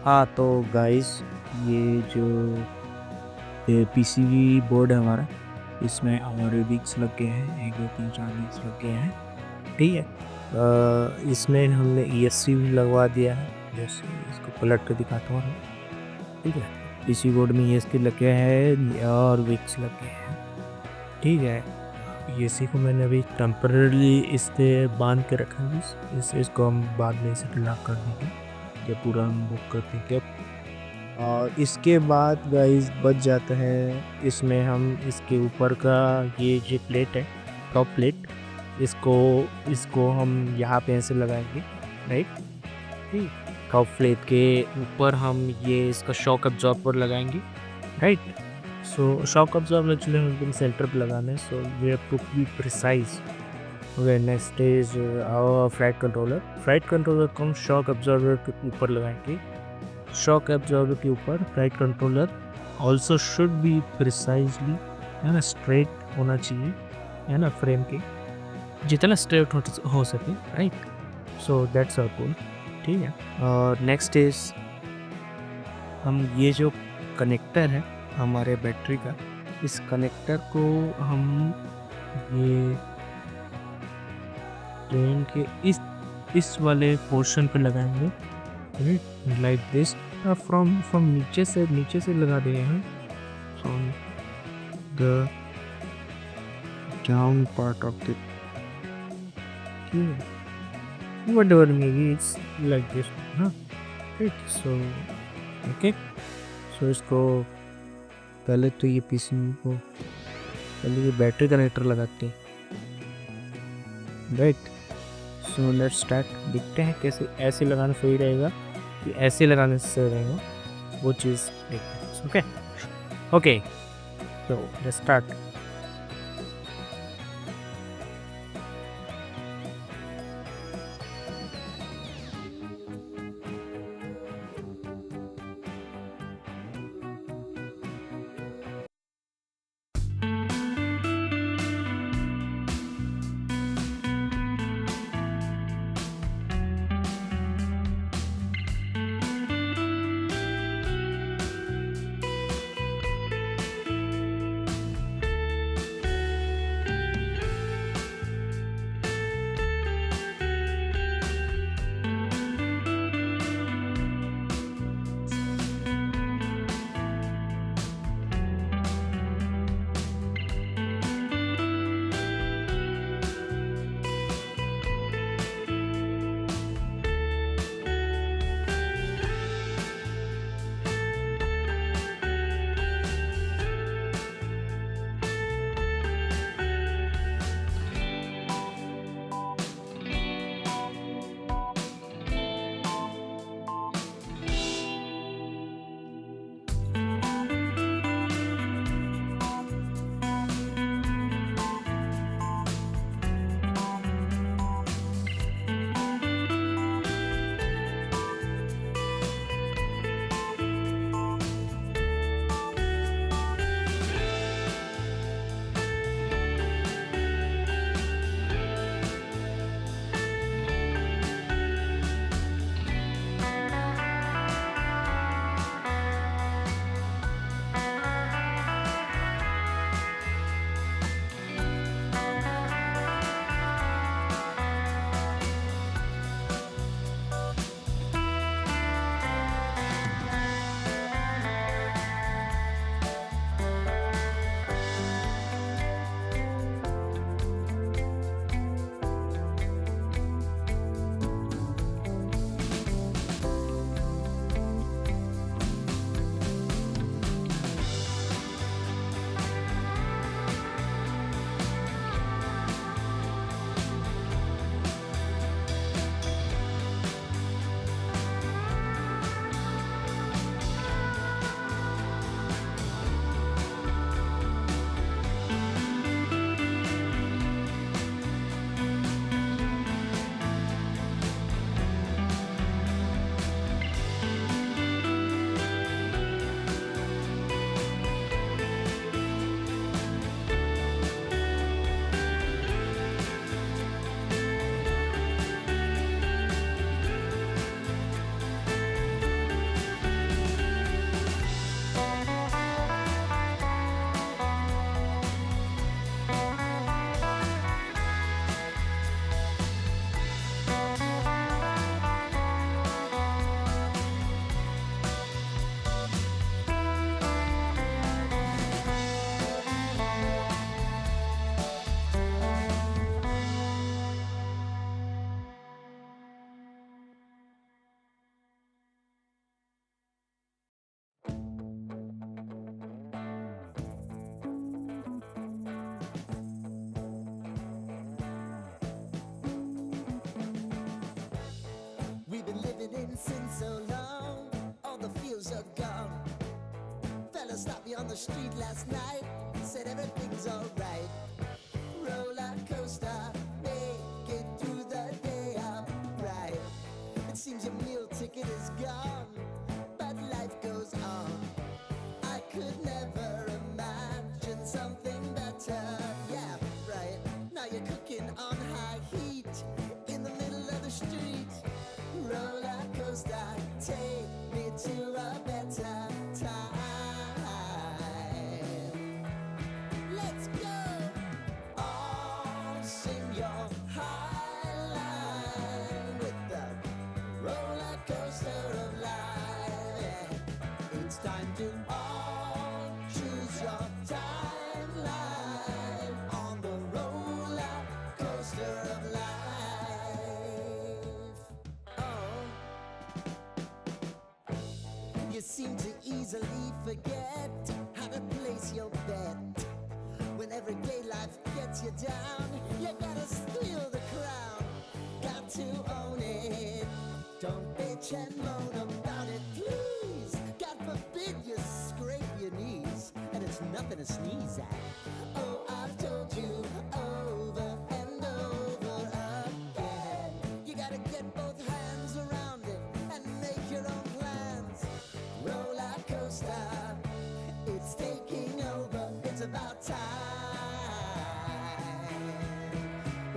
हाँ तो गाइस, ये जो पीसीबी बोर्ड है हमारा, इसमें हमारे विक्स लग गए हैं, 1 2 3 4 विक्स लग गए हैं। ठीक है। इसमें हमने ईएससी भी लगवा दिया है, जैसे इसको पलट कर दिखाता हूँ। ठीक है। पीसी बोर्ड में ईएससी लगे हैं और विक्स लगे हैं। ठीक है। ईएससी को मैंने अभी टेम्पररी इससे बांध के रखा है। इसको हम बाद में इसे लॉक कर देंगे जब पूरा हम बुक कर देंगे। और इसके बाद गाइस बच जाता है, इसमें हम इसके ऊपर का ये जो प्लेट है, टॉप प्लेट, इसको इसको हम यहाँ पे ऐसे लगाएंगे। राइट। ठीक। टॉप प्लेट के ऊपर हम ये इसका शॉक अब्जॉर्बर लगाएंगे। Right. So shock absorber actually हम एकदम सेंटर पे लगाना है, so we have to be precise. Okay, next is our flight controller. Flight controller को हम शॉक अब्जॉर्बर के ऊपर लगाएंगे। शॉक एब्जॉर्बर के ऊपर flight controller also should be precisely, है ना, स्ट्रेट होना चाहिए, है ना, फ्रेम के जितना स्ट्रेट हो सके। Right. So that's our goal. ठीक है। और नेक्स्ट इज हम ये जो कनेक्टर है हमारे बैटरी का, इस कनेक्टर को हम ये ट्रेन के इस वाले पोर्शन पे लगाएंगे। Like this. फ्रॉम नीचे से लगा दिए हैं, from the down part of the, whatever maybe it's like this, हाँ। राइट। So okay. सो इसको पहले तो ये पीसी को पहले ये बैटरी कनेक्टर लगाते हैं। राइट। So let's start. देखते हैं कैसे ऐसे लगाना सही रहेगा कि ऐसे लगाने से सही रहेगा, वो चीज़ देखते हैं। Okay okay, so let's start. living in sin so long, all the feels are gone. Fella stopped me on the street last night, said everything's alright. Roller coaster, make it through the day upright. It seems your meal ticket is gone, but life goes on. I could never imagine something better. Yeah, right. Now you're cooking on high heat in the middle of the street. Roller coaster, take me to a better time. Let's go. All sing your high line with the roller coaster of life. Yeah. It's time to all choose your timeline on the roller coaster of life. Oh, you seem to easily forget how to place your bet. When everyday life gets you down, you gotta steal the crown. Got to own it. Don't bitch and moan about it, please. God forbid you scrape your knees, and it's nothing to sneeze at. Oh, I've told you over and over again. You gotta get both hands around it and make your own plans. Roller coaster, it's taking over. It's about time.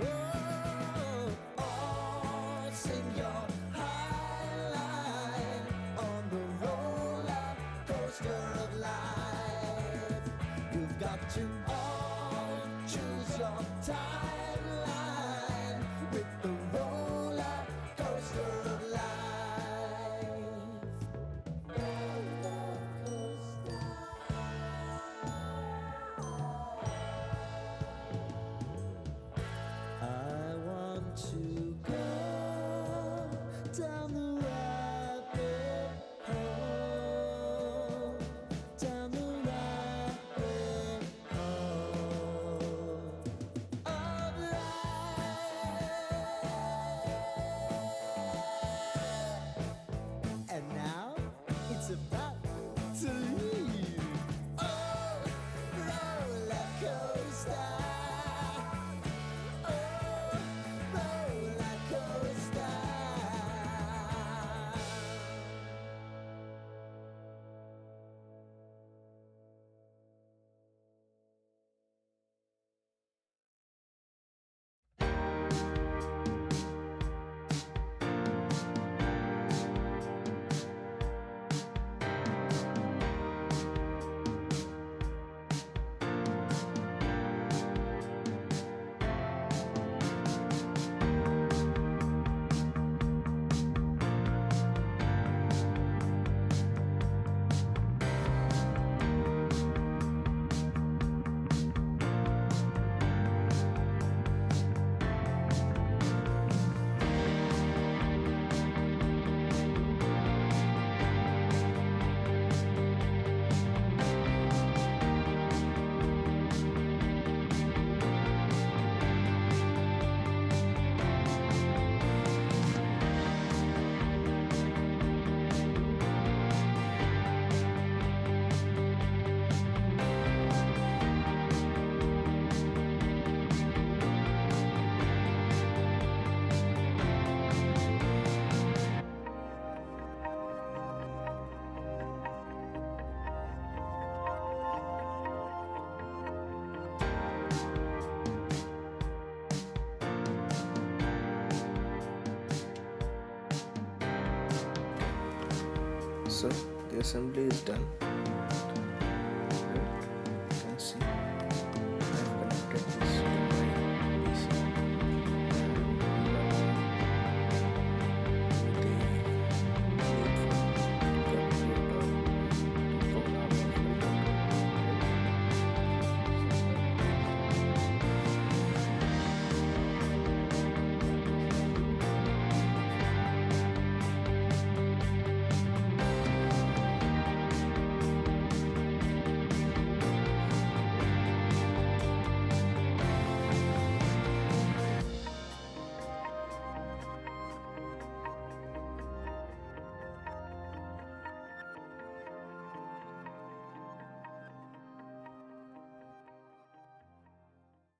Oh, all sing your high line on the roller coaster of life. You've got to all choose your timeline with the roller coaster of life. Roller coaster. I want to go down the rabbit hole, down the rabbit hole of life. And now it's about to leave. Oh, roller coaster. Oh, roller coaster. So the assembly is done.